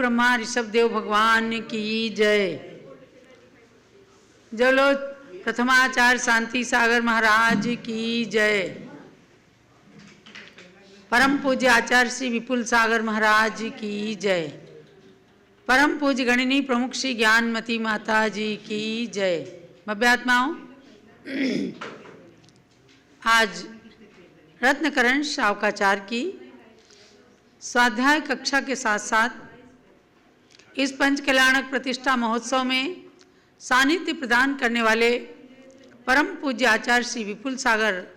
ब्रह्मा ऋषभ देव भगवान की जय। जलो प्रथमाचार्य शांति सागर महाराज की जय। परम पूज्य आचार्य श्री विपुल सागर महाराज की जय। परम पूज्य गणिनी प्रमुख श्री ज्ञानमती माता जी की जय। भव्यात्माओं, आज रत्नकरण शावकाचार्य की स्वाध्याय कक्षा के साथ साथ इस पंच कल्याणक प्रतिष्ठा महोत्सव में सानिध्य प्रदान करने वाले परम पूज्य आचार्य श्री विपुल सागर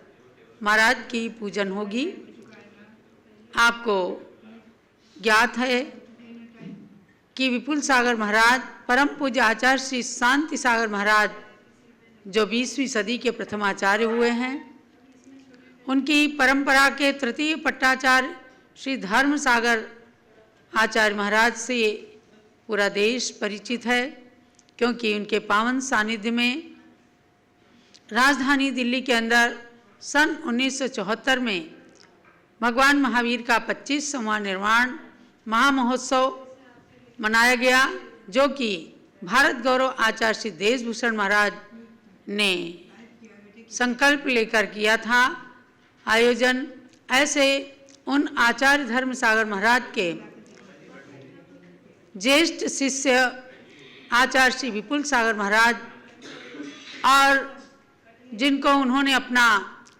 महाराज की पूजन होगी। आपको ज्ञात है कि विपुल सागर महाराज परम पूज्य आचार्य श्री शांति सागर महाराज जो 20वीं सदी के प्रथम आचार्य हुए हैं, उनकी परंपरा के तृतीय पट्टाचार्य श्री धर्म सागर आचार्य महाराज से पूरा देश परिचित है, क्योंकि उनके पावन सानिध्य में राजधानी दिल्ली के अंदर सन 1974 में भगवान महावीर का 25वां निर्वाण महामहोत्सव मनाया गया, जो कि भारत गौरव आचार्य श्री देशभूषण महाराज ने संकल्प लेकर किया था आयोजन। ऐसे उन आचार्य धर्म सागर महाराज के ज्येष्ठ शिष्य आचार्य श्री विपुल सागर महाराज और जिनको उन्होंने अपना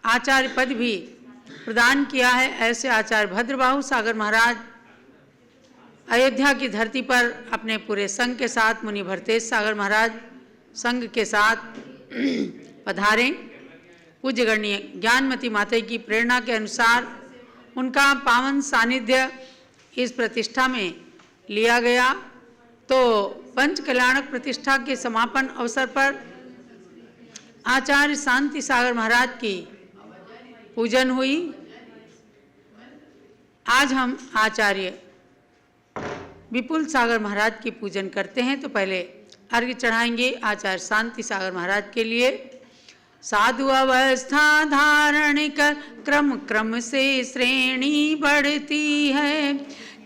आचार्य पद भी प्रदान किया है, ऐसे आचार्य भद्रबाहु सागर महाराज अयोध्या की धरती पर अपने पूरे संघ के साथ मुनि भरतेश सागर महाराज संघ के साथ पधारे। पूज्य गणनीय ज्ञानमती माता की प्रेरणा के अनुसार उनका पावन सानिध्य इस प्रतिष्ठा में लिया गया। तो पंच कल्याणक प्रतिष्ठा के समापन अवसर पर आचार्य शांति सागर महाराज की पूजन हुई। आज हम आचार्य विपुल सागर महाराज की पूजन करते हैं, तो पहले अर्घ्य चढ़ाएंगे आचार्य शांति सागर महाराज के लिए। साधु अवस्था धारण कर क्रम क्रम से श्रेणी बढ़ती है,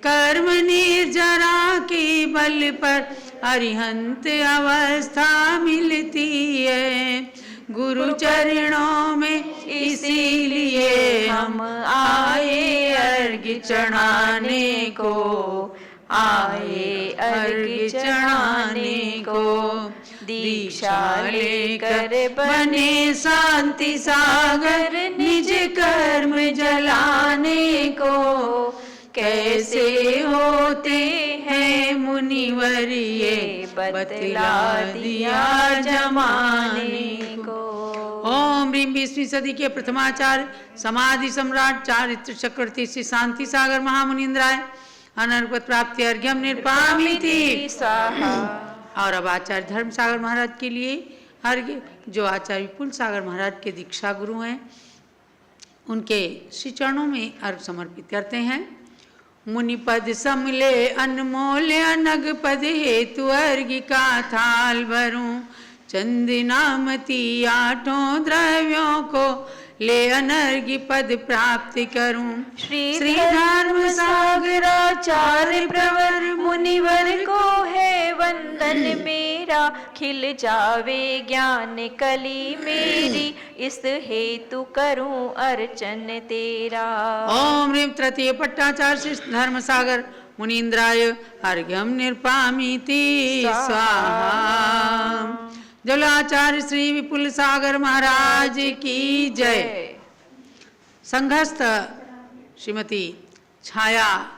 कर्म निर्जरा के बल पर अरिहंत अवस्था मिलती है। गुरु चरणों में इसीलिए हम आए अर्घ्य चढ़ाने को, आए अर्घ्य चढ़ाने को। दीक्षा लेकर बने शांति सागर निज कर्म जलाने को, कैसे होते हैं मुनिवर ये बतला दिया जमाने को। ओम ह्रीं 20वीं सदी के प्रथमाचार्य समाधि सम्राट चारित्र चक्रवर्ती श्री शांति सागर महामुनीन्द्राय अनर्गत प्राप्ति अर्घ्यम निर्पामिति स्वाहा। और अब आचार्य धर्म सागर महाराज के लिए अर्घ्य, जो आचार्य विपुल सागर महाराज के दीक्षा गुरु हैं, उनके श्री चरणों में अर्घ समर्पित करते हैं। मुनि पद समले अनमोल अनग पद हेतु अर्घ्य का थाल भरूं, चंदनामती 8 द्रव्यों को ले अनर्घ्य पद प्राप्त करूं। श्री धर्म सागराचार्य प्रवर मुनिवर को है वंदन मेरा, खिल जावे ज्ञान कली मेरी, इस हेतु करूं अर्चन तेरा। ओम ह्रीं तृतीय पट्टाचार्य श्री धर्म सागर मुनीन्द्राय अर्घ्यम निर्पामिति स्वाहा। जलाचार्य श्री विपुल सागर महाराज की जय। संघस्थ श्रीमती छाया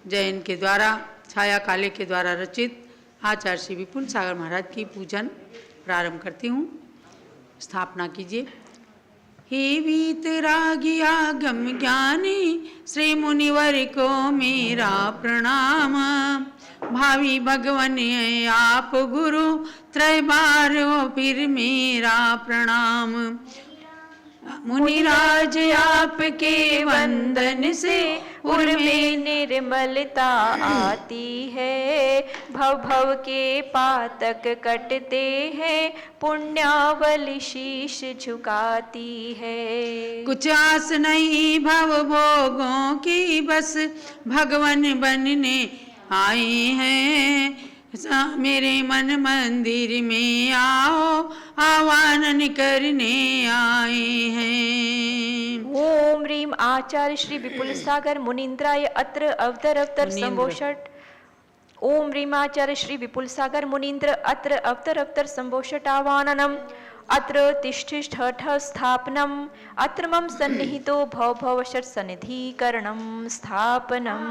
जैन के द्वारा, छाया काले के द्वारा रचित आचार्य श्री विपुल सागर महाराज की पूजन प्रारंभ करती हूँ। स्थापना कीजिए। हे वीतरागी आगम ज्ञानी श्री मुनिवर को मेरा प्रणाम, भावी भगवन आप गुरु त्रैबार हो फिर मेरा प्रणाम। मुनिराज आपके वंदन से उर में निर्मलता आती है, भव भव के पातक कटते हैं, पुण्यावल शीश झुकाती है। कुछ आस नहीं भव भोगों की, बस भगवन बनने आए हैं। मेरे मन मंदिर में आओ, आवाहन करने आए हैं। ओम ह्रीम आचार्य श्री विपुल सागर मुनीन्द्राय अत्र अवतर संभोषट। ओम ह्रीम आचार्य श्री विपुल सागर मुनीन्द्र अत्र अवतर संभोषट आवाहनम। अत्र तिष्ठिष्ठ स्थापनम। अत्र मम सन्निहितो भव षट सन्निधिकरणम स्थापनम।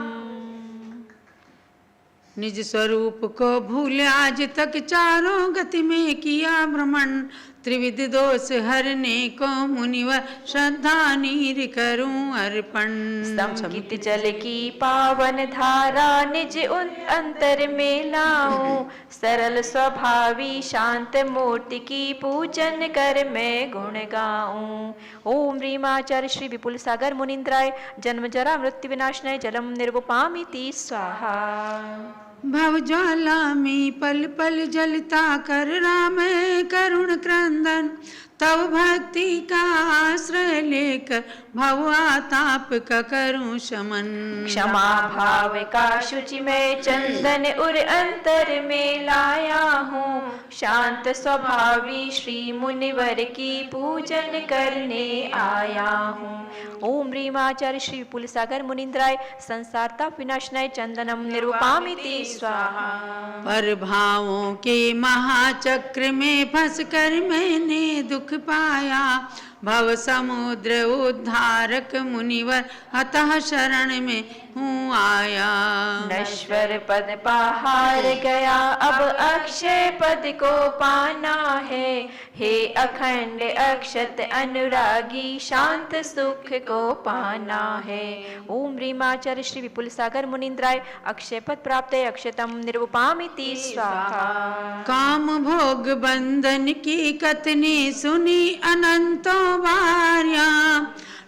निज स्वरूप को भूल आज तक चारों गति में किया भ्रमण। त्रिविध दोष हरने को मुनिवर श्रद्धा नीर करूं अर्पण। संकित जल की पावन धारा निज अंतर में लाऊं। सरल स्वभावी शांत मूर्ति की पूजन कर मैं गुण गाऊं। ओम ह्रीम आचार्य श्री विपुल सागर मुनीन्द्राय जन्म जरा मृत्यु विनाशनाय जलम निर्वपामिति स्वाहा। भव ज्वाला में पल पल जलता कर राम करुण क्रंदन। तब भक्ति का आश्रय लेकर भवताप का करूं शमन। क्षमा भाव का शुचि में चंदन उर अंतर में लाया हूँ। शांत स्वभावी श्री मुनिवर की पूजन करने आया हूँ। ओम ह्रीम आचार्य श्री विपुल सागर मुनीन्द्राय संसार ताप विनाशनाय चंदनम निरूपामिति स्वाहा। पर भावों के महाचक्र में फंस कर मैंने दुख पाया। भव समुद्र उद्धारक मुनिवर अतः शरण में हूँ आया। नश्वर पद पहाड़ गया अब अक्षय पद को पाना है। हे अखंड अक्षत अनुरागी शांत सुख को पाना है। ओम ह्रीम आचार्य श्री विपुल सागर मुनीन्द्राय अक्षय पद प्राप्त अक्षतम निर्वपामिति स्वाहा। काम भोग बंधन की कतनी सुनी अनंतों बारिया।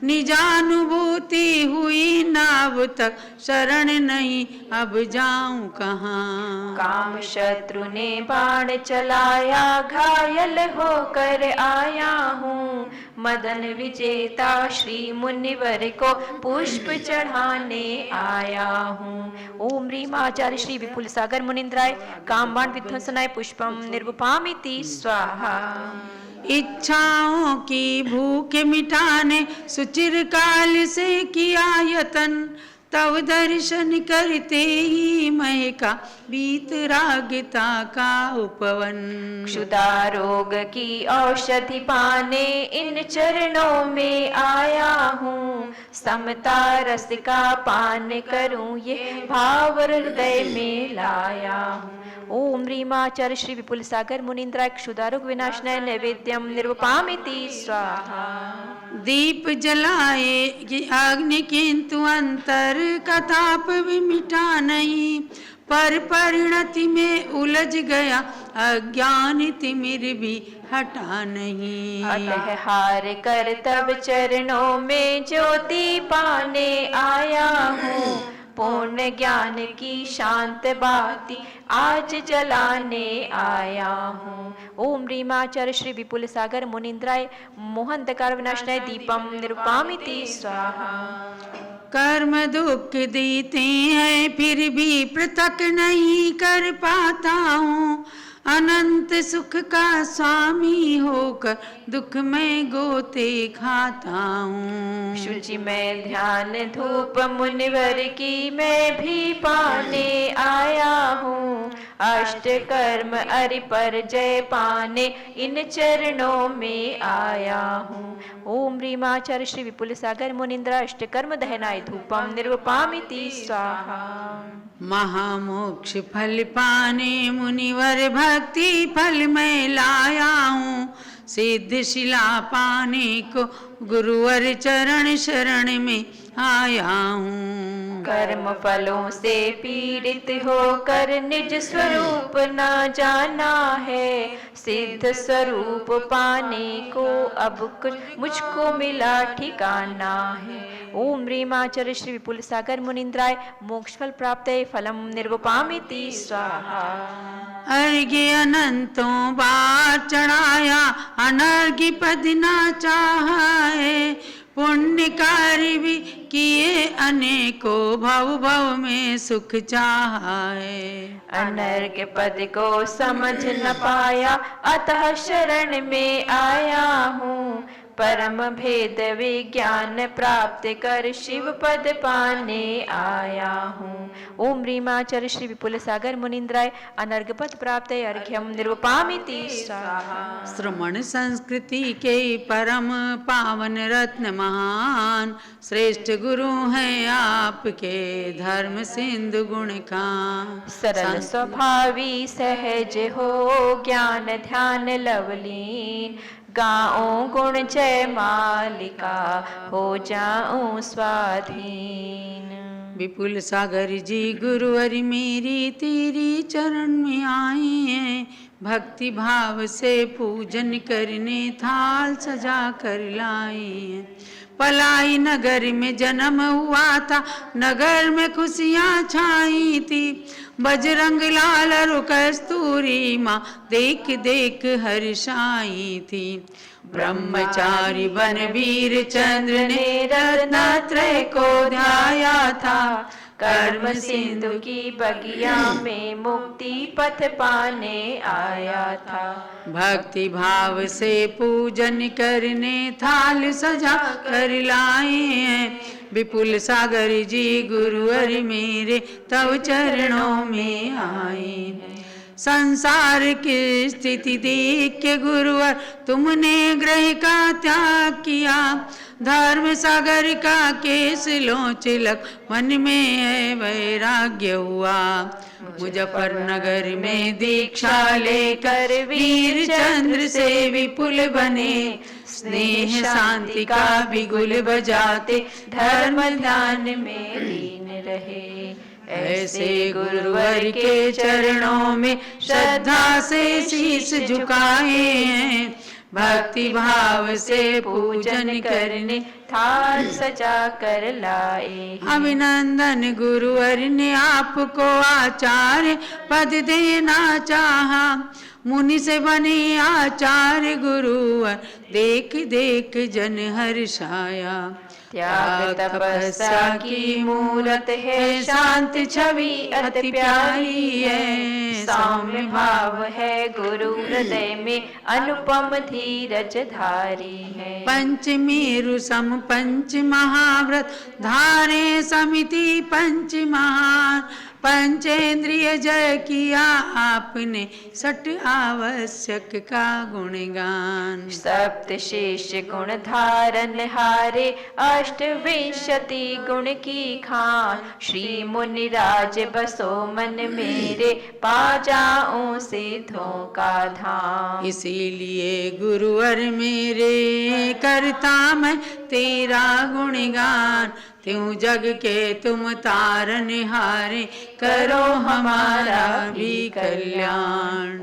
निजानुभूति हुई नाव तक शरण नहीं अब जाऊं कहाँ। काम शत्रु ने बाण चलाया घायल होकर आया हूँ। मदन विजेता श्री मुनिवर को पुष्प चढ़ाने आया हूँ। ओम ह्रीम आचार्य श्री विपुल सागर मुनीन्द्राय काम बाण विध्वंसनाय पुष्पम निर्वपामिति स्वाहा। इच्छाओं की भूख मिटाने सुचिर काल से किया यतन। तब दर्शन करते ही महका बीत रागता का उपवन। क्षुधा रोग की औषधि पाने इन चरणों में आया हूँ। समता रस का पान करूं ये भाव हृदय में लाया हूँ। ओम ह्रीम आचार्य श्री विपुल सागर मुनीन्द्राय क्षुधा रोग विनाशनाय नैवेद्यम निर्वपामिति स्वाहा। दीप जलाए कि अग्नि किंतु अंतर का ताप भी मिटा नहीं। पर परिणति में उलझ गया अज्ञान तिमिर भी हटा नहीं। अतः हार कर तब चरणों में ज्योति पाने आया हूँ। पूर्ण ज्ञान की शांत बाती आज जलाने आया हूँ। ओम ह्रीम आचार्य श्री विपुल सागर मुनीन्द्राय मोहंतकार विनाशनाय दीपम निरूपामिति स्वाहा। कर्म दुख देते हैं फिर भी पृथक नहीं कर पाता हूँ। अनंत सुख का स्वामी होकर दुख में गोते खाता हूँ। शुचि में ध्यान धूप मुनिवर की मैं भी पाने आया हूँ। अष्ट कर्म अरि पर जय पाने इन चरणों में आया हूँ। ओम ह्रीम आचार्य श्री विपुल सागर मुनीन्द्र अष्ट कर्म दहनाय धूपम निर्वपामिति स्वाहा। महामोक्ष फल पाने मुनिवर भक्ति फल में लाया हूँ। सिद्ध शिला पाने को गुरुवर चरण शरण में आया हूँ। कर्म फलों से पीड़ित होकर निज स्वरूप न जाना है। सिद्ध स्वरूप पाने को अब कुछ मुझको मिला ठिकाना है। ओम ह्रीम आचार्य श्री विपुल सागर मुनीन्द्राय मोक्ष फल प्राप्त फलम निर्वपामिति स्वाहा। अर्घ्य अनंतों बार चढ़ाया अनर्घ्य पद ना चाहे। पुण्य कार्य भी किए अनेकों, भव भव में सुख चाहा है। अनर्घ पद को समझ न पाया, अतः शरण में आया हूँ। परम भेद विज्ञान प्राप्त कर, शिव पद पाने आया हूँ। ओम ह्रीमाचर श्री विपुल सागर मुनीन्द्राय अनर्घ पद प्राप्त अर्घ्यम निर्वपामिति स्वाहा। श्रमण संस्कृति के परम पावन रत्न महान, श्रेष्ठ गुरु हैं आपके धर्म सिंधु गुण खान। सरल स्वभावी सहज हो ज्ञान ध्यान लवलीन, गाओ गुण जय मालिका हो जाऊं स्वाधीन। विपुल सागर जी गुरुवर मेरी तेरी चरण में आए हैं, भक्ति भाव से पूजन करने थाल सजा कर लाए हैं। पलाई नगर में जन्म हुआ था, नगर में खुशियाँ छाई थी। बजरंग लाल और कस्तूरी माँ देख देख हर्षाई थी। ब्रह्मचारी बनवीर चंद्र ने रत्नत्रय को ध्याया था, कर्म सिंधु की बगिया में मुक्ति पथ पाने आया था। भक्ति भाव से पूजन करने थाल सजा कर लाए हैं। विपुल सागर जी गुरुवर मेरे तव चरणों में आए हैं। संसार की स्थिति देख के गुरुवर तुमने ग्रह का त्याग किया। धर्म सागर का केस लो चिलक, मन में है वैराग्य हुआ। मुजफ्फरनगर में दीक्षा लेकर वीर चंद्र से विपुल बने। स्नेह शांति का बिगुल बजाते धर्म ध्यान में लीन रहे। ऐसे गुरुवर के चरणों में श्रद्धा से शीश झुकाए हैं। भक्ति भाव से पूजन करने थाल सजा कर लाए। अभिनंदन गुरुवर ने आपको आचार्य पद देना चाहा। मुनि से बने आचार्य गुरुवर देख देख जन हर्षाया। त्याग तपस्या की मूरत है, शांत छवि अति प्यारी है। सौम्य भाव है गुरु हृदय में, अनुपम धीरज धारी है। पंचमेरु सम पंच महाव्रत धारे समिति पंच महान। पंचेंद्रिय जय किया आपने, सट आवश्यक का गुणगान। सप्त शेष गुण धारन हारे, अष्ट विंशति गुण की खान। श्री मुनिराज बसो मन मेरे, पा जाऊं सिद्धों का धाम। इसीलिए गुरुवर मेरे करता मैं तेरा गुणगान। त्यों जग के तुम तारन हारे, करो हमारा भी कल्याण।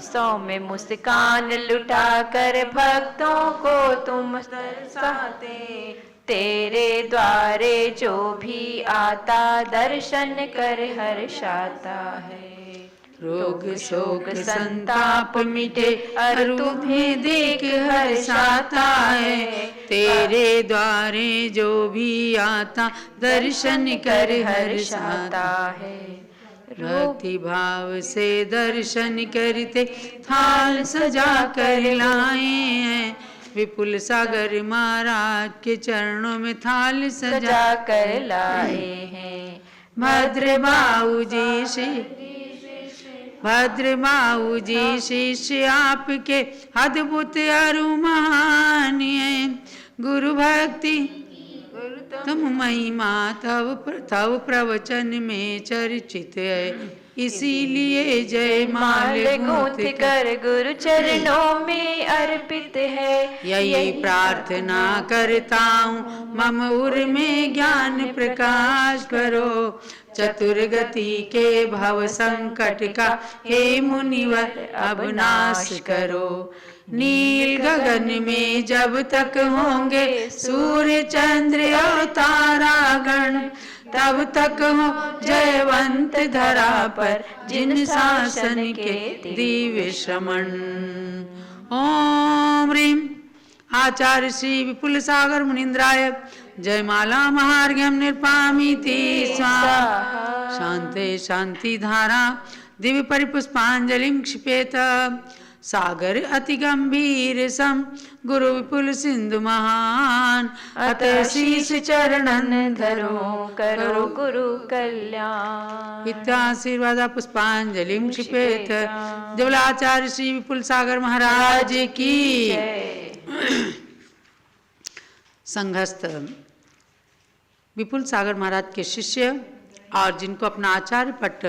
सौम्य मुस्कान लुटा कर भक्तों को तुम तरसाते। तेरे द्वारे जो भी आता, दर्शन कर हर्षाता है। रोग शोक संताप मिटे, और तुम्हें देख हर्षाता है। तेरे द्वारे जो भी आता, दर्शन कर हर्षाता है। भक्ति भाव से दर्शन करते थाल सजा कर लाए हैं। विपुल सागर महाराज के चरणों में थाल सजा कर लाए हैं। भद्र बाऊ जी से भद्र बाऊ जी शिष्य आपके अद्भुत अरु महान है। गुरु भक्ति तुम महिमा तव प्रवचन में चर्चित है। इसीलिए जय माल गूंथ कर गुरु चरणों में अर्पित है। यही प्रार्थना करता हूँ, मम उर में ज्ञान प्रकाश करो। चतुर्गति के भव संकट का हे मुनिवर अब नाश करो। नील गगन में जब तक होंगे सूर्य चंद्र और तारागण, तब तक हो जयवंत धरा पर जिन शासन के दिव्य श्रमण। ओम ह्रीं आचार्य श्री विपुल सागर मुनीन्द्राय जयमाला महार्घ्यम निर्पामीति स्वाहा शांते शांति धारा दिव्य परिपुष्पांजलिं क्षिपेत सागर अति गंभीर सम गुरु विपुल सिंधु महान अत शीश चरणन धरो करो गुरु कल्याण। इत्याशीर्वाद पुष्पांजलिं क्षिपेत। देवलाचार्य श्री विपुल सागर महाराज की संघस्थ विपुल सागर महाराज के शिष्य और जिनको अपना आचार्य पट्ट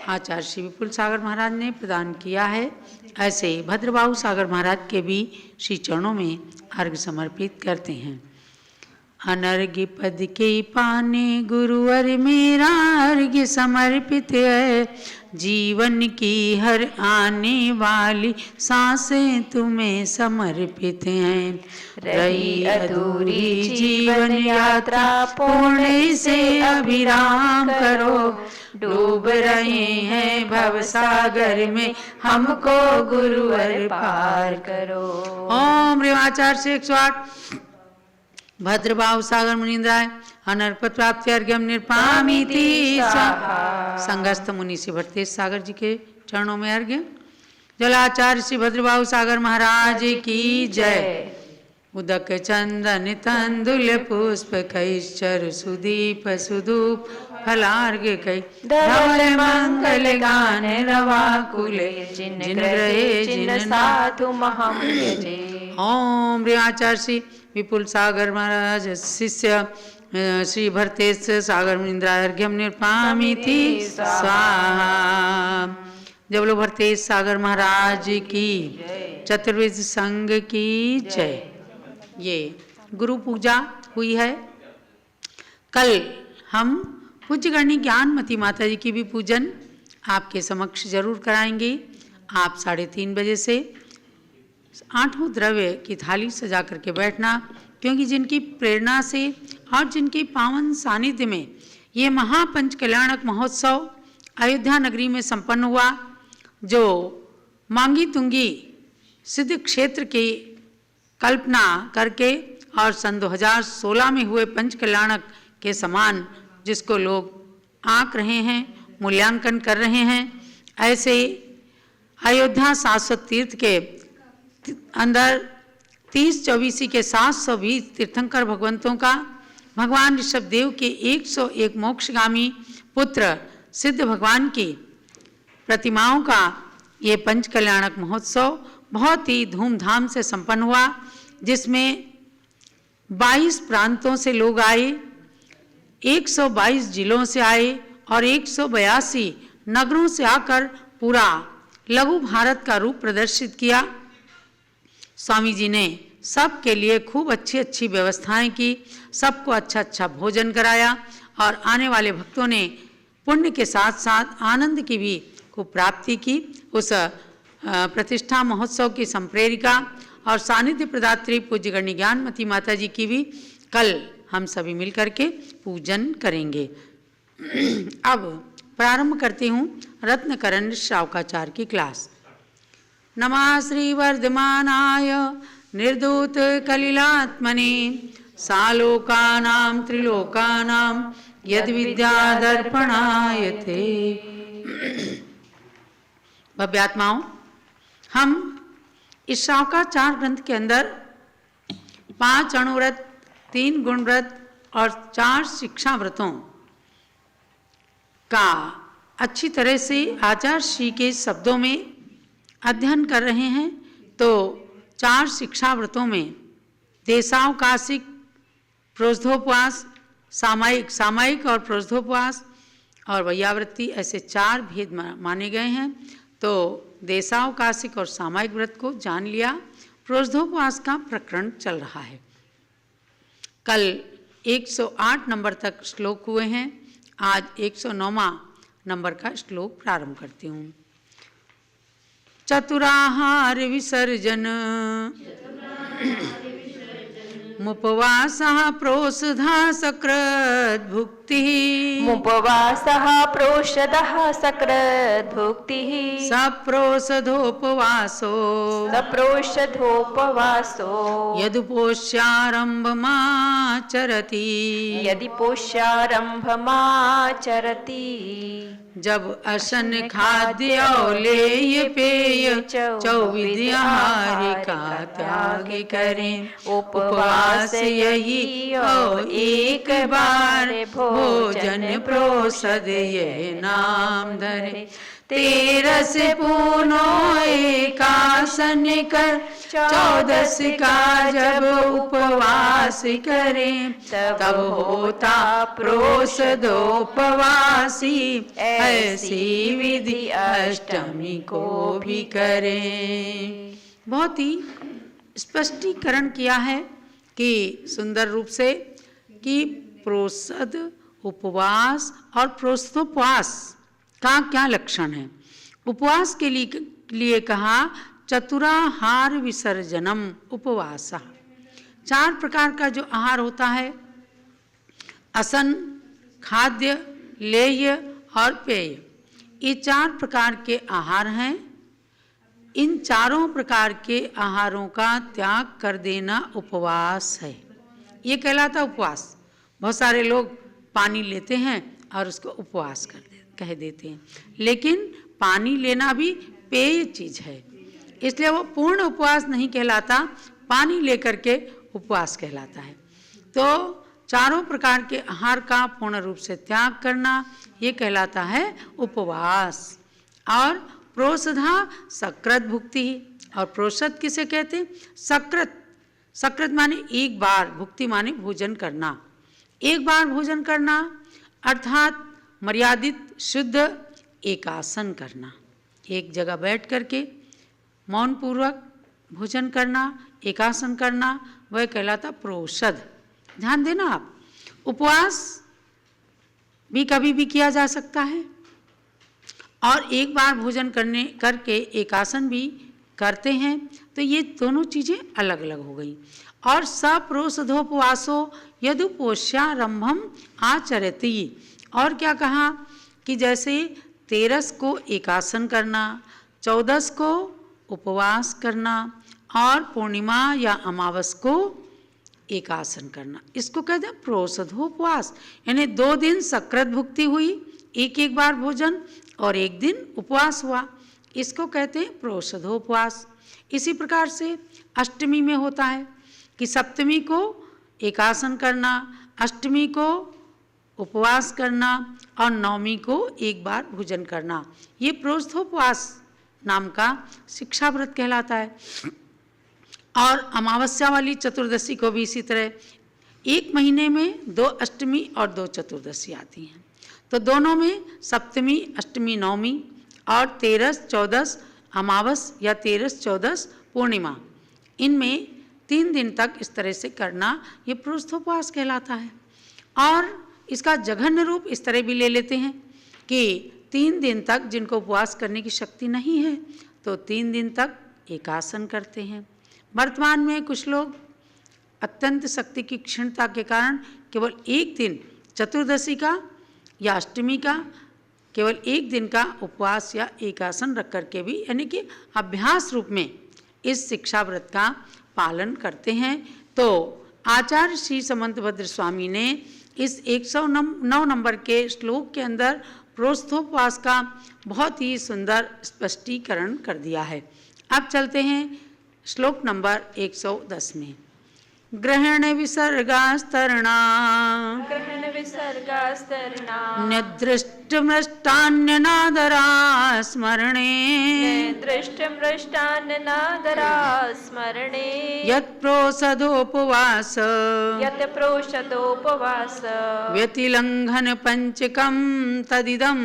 आचार्य श्री विपुल सागर महाराज ने प्रदान किया है, ऐसे भद्रबाहु सागर महाराज के भी श्री चरणों में अर्घ्य समर्पित करते हैं। अनर्घ्य पद के पाने गुरुवर मेरा अर्घ्य समर्पित है, जीवन की हर आने वाली सांसें तुम्हें समर्पित हैं। रही अधूरी जीवन यात्रा पूर्ण से अभिराम करो, डूब रहे हैं भव सागर में हमको गुरुवर पार करो। ओम रेवाचार्य से 108 भद्रबाहु सागर मुनीन्द्राय अनर्पत प्राप्ति अर्घ्यम निर्पामीति स्वाहा। संघस्थ मुनि श्री भरतेश सागर जी के चरणों में अर्घ्य। जलाचार्य श्री भद्रबाहु सागर महाराज की जय। उदक चंदन तंदुल पुष्प कैश्चर सुदीप सुधूप फलार्घ कै धवल मंगल गान रवा कुले जिन ग्रहे जिन साधु महम यजे। ओम रेवाचार्य श्री विपुल सागर महाराज शिष्य श्री भरतेश सागर मुनीन्द्राय अर्घ्यम निर्पामीति स्वाहा। जब लो भरतेश सागर महाराज की चतुर्वेद संघ की जय। ये गुरु पूजा हुई है। कल हम पूज्य गणी ज्ञानमती माता जी की भी पूजन आपके समक्ष जरूर कराएंगे। आप 3:30 बजे से 8 द्रव्य की थाली सजा करके बैठना, क्योंकि जिनकी प्रेरणा से और जिनके पावन सानिध्य में ये महापंच कल्याणक महोत्सव अयोध्या नगरी में संपन्न हुआ, जो मांगी तुंगी सिद्ध क्षेत्र की कल्पना करके और सन 2016 में हुए पंच कल्याणक के समान जिसको लोग आंक रहे हैं, मूल्यांकन कर रहे हैं, ऐसे अयोध्या शाश्वत तीर्थ के अंदर 30-24 के 720 तीर्थंकर भगवंतों का भगवान ऋषभदेव के 101 मोक्षगामी पुत्र सिद्ध भगवान की प्रतिमाओं का ये पंच कल्याणक महोत्सव बहुत ही धूमधाम से संपन्न हुआ, जिसमें 22 प्रांतों से लोग आए, 122 जिलों से आए और 182 नगरों से आकर पूरा लघु भारत का रूप प्रदर्शित किया। स्वामी जी ने सबके लिए खूब अच्छी व्यवस्थाएं की, सबको अच्छा भोजन कराया और आने वाले भक्तों ने पुण्य के साथ साथ आनंद की भी खूब प्राप्ति की। उस प्रतिष्ठा महोत्सव की संप्रेरिका और सानिध्य प्रदात्री पूज्य गणी ज्ञानमती माता जी की भी कल हम सभी मिलकर के पूजन करेंगे। अब प्रारंभ करती हूँ रत्नकरण श्रावकाचार्य की क्लास। नमः श्री वर्धमानाय निर्दूत कलिलात्मने सालोकानां त्रिलोकानां यद विद्यादर्पणाय ते। भव्यात्माओं, हम इस श्रावकाचार्य ग्रंथ के अंदर 5 अणुव्रत, 3 गुणव्रत और 4 शिक्षा व्रतों का अच्छी तरह से आचार्य श्री के शब्दों में अध्ययन कर रहे हैं। तो 4 शिक्षा व्रतों में देशावकाशिक, प्रोष्ठोपवास, सामायिक और प्रोष्ठोपवास और वैयावृत्ति, ऐसे 4 भेद माने गए हैं। तो देशावकाशिक और सामायिक व्रत को जान लिया। प्रोष्ठोपवास का प्रकरण चल रहा है। कल 108 नंबर तक श्लोक हुए हैं, आज 109वां नंबर का श्लोक प्रारंभ करती हूँ। चतुराहार विसर्जन मुपवासः प्रोषधा सकृद्भुक्तिः मुपवासः प्रोषदः सकृद्भुक्तिः सप्रोषधोपवासो सप्रोषधोपवासो यदुपोष्यारम्भमाचरति यदि पोष्यारम्भमाचरति जब असन खाद्य लेय पेय चौविध आहार का त्याग करें उपवास यही और एक बार भोजन प्रोषद ये नाम धरे तेरस पूनो एकासन कर 14 का जब उपवास करें तब होता प्रोषदोपवासी ऐसी विधि अष्टमी को भी करें। बहुत ही स्पष्टीकरण किया है कि सुंदर रूप से कि प्रोषद उपवास और प्रोषदोपवास का क्या लक्षण है। उपवास के लिए कहा चतुराहार विसर्जनम उपवास। 4 प्रकार का जो आहार होता है, असन, खाद्य, लेह्य और पेय, ये 4 प्रकार के आहार हैं। इन चारों प्रकार के आहारों का त्याग कर देना उपवास है। ये कहलाता उपवास। बहुत सारे लोग पानी लेते हैं और उसको उपवास कह देते हैं, लेकिन पानी लेना भी पेय चीज है, इसलिए वो पूर्ण उपवास नहीं कहलाता, पानी लेकर के उपवास कहलाता है। तो चारों प्रकार के आहार का पूर्ण रूप से त्याग करना ये कहलाता है उपवास। और प्रोषधा सकृत भुक्ति, और प्रोषद किसे कहते हैं? सकृत। सकृत माने एक बार, भुक्ति माने भोजन करना। एक बार भोजन करना अर्थात मर्यादित शुद्ध एकासन करना, एक जगह बैठ करके मौन पूर्वक भोजन करना, एकासन करना, वह कहलाता प्रोषद। ध्यान देना आप, उपवास भी कभी भी किया जा सकता है और एक बार भोजन करके एकासन भी करते हैं, तो ये दोनों चीज़ें अलग अलग हो गई। और सप्रोषधोपवासो यदुपोष्यारंभम आचरति, और क्या कहा कि जैसे 13 को एकासन करना, 14 को उपवास करना और पूर्णिमा या अमावस को एकासन करना, इसको कहते हैं प्रोषधोपवास। यानी 2 दिन सकृत भुक्ति हुई, एक बार भोजन, और 1 दिन उपवास हुआ, इसको कहते हैं प्रोषधोपवास। इसी प्रकार से अष्टमी में होता है कि सप्तमी को एकासन करना, अष्टमी को उपवास करना और नवमी को एक बार भोजन करना, ये प्रोषधोपवास नाम का शिक्षा व्रत कहलाता है। और अमावस्या वाली चतुर्दशी को भी इसी तरह, 1 महीने में 2 अष्टमी और 2 चतुर्दशी आती हैं, तो दोनों में सप्तमी, अष्टमी, नवमी और 13, 14 अमावस या 13, 14 पूर्णिमा, इनमें 3 दिन तक इस तरह से करना ये प्रोषधोपवास कहलाता है। और इसका जघन्य रूप इस तरह भी ले लेते हैं कि 3 दिन तक जिनको उपवास करने की शक्ति नहीं है तो 3 दिन तक एकासन करते हैं। वर्तमान में कुछ लोग अत्यंत शक्ति की क्षीणता के कारण केवल 1 दिन चतुर्दशी का या अष्टमी का केवल 1 दिन का उपवास या एकासन रख करके भी, यानी कि अभ्यास रूप में इस शिक्षा व्रत का पालन करते हैं। तो आचार्य श्री समंतभद्र स्वामी ने इस 109 नंबर के श्लोक के अंदर प्रोषधोपवास का बहुत ही सुंदर स्पष्टीकरण कर दिया है। अब चलते हैं श्लोक नंबर 110 में। ग्रहण विसर्गास्तरणा निदृष्टमृष्टान्यनादरा स्मरणे यत्प्रोषधोपवास व्यतिलंघन पंचकं तदिदम्।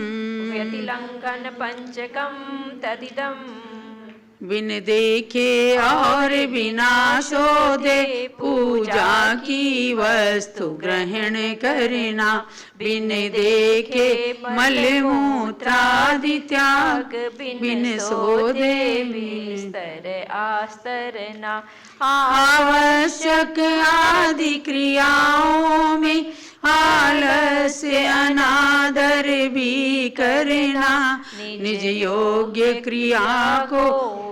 बिन देखे और बिना शोधे पूजा की वस्तु ग्रहण करना। बिन देखे मल मूत्रादि त्याग, बिन शोधे बिस्तर आस्तरना। आवश्यक आदि क्रियाओं में आलस्य अनादर भी करना। निज योग्य क्रिया को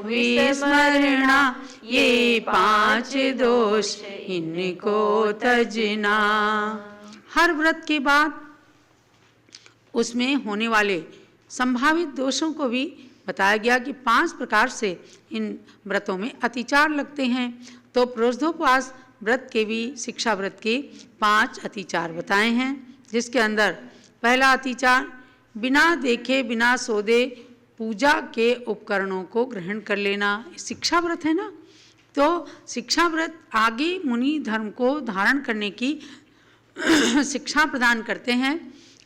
विस्मरना, ये 5 दोष इनको तजना। हर व्रत के बाद उसमें होने वाले संभावित दोषों को भी बताया गया कि 5 प्रकार से इन व्रतों में अतिचार लगते हैं। तो प्रोष्ठोपवास व्रत के भी शिक्षा व्रत के 5 अतिचार बताए हैं, जिसके अंदर पहला अतिचार बिना देखे बिना सोधे पूजा के उपकरणों को ग्रहण कर लेना। शिक्षा व्रत है ना, तो शिक्षा व्रत आगे मुनि धर्म को धारण करने की शिक्षा प्रदान करते हैं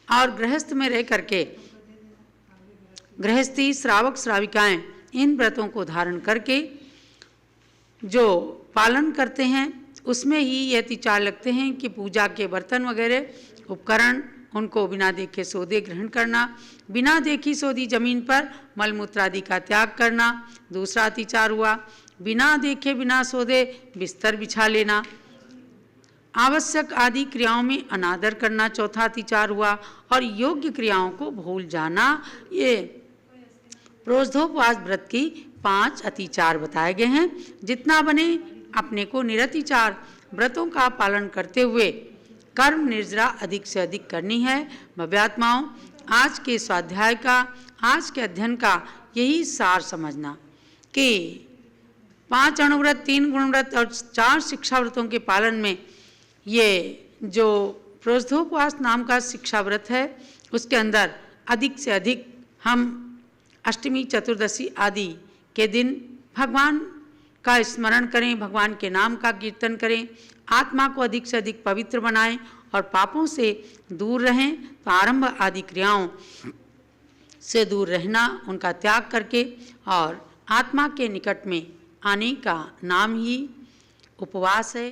और गृहस्थ में रह करके गृहस्थी श्रावक श्राविकाएं इन व्रतों को धारण करके जो पालन करते हैं उसमें ही ये अतिचार लगते हैं कि पूजा के बर्तन वगैरह उपकरण उनको बिना देखे सोधे ग्रहण करना, बिना देखी सोधी जमीन पर मलमूत्र आदि का त्याग करना। दूसरा अतिचार हुआ बिना देखे बिना सोधे बिस्तर बिछा लेना, आवश्यक आदि क्रियाओं में अनादर करना चौथा अतिचार हुआ, और योग्य क्रियाओं को भूल जाना। ये प्रोष्ठोपवास व्रत की 5 अतिचार बताए गए हैं। जितना बने अपने को निरतिचार व्रतों का पालन करते हुए कर्म निर्जरा अधिक से अधिक करनी है। भव्यात्माओं, आज के स्वाध्याय का, आज के अध्ययन का यही सार समझना कि 5 अणुव्रत, 3 गुणव्रत और 4 शिक्षा व्रतों के पालन में ये जो प्रोष्ठोपवास नाम का शिक्षा व्रत है उसके अंदर अधिक से अधिक हम अष्टमी चतुर्दशी आदि के दिन भगवान का स्मरण करें, भगवान के नाम का कीर्तन करें, आत्मा को अधिक से अधिक पवित्र बनाएं और पापों से दूर रहें। तो आरंभ आदि क्रियाओं से दूर रहना, उनका त्याग करके और आत्मा के निकट में आने का नाम ही उपवास है।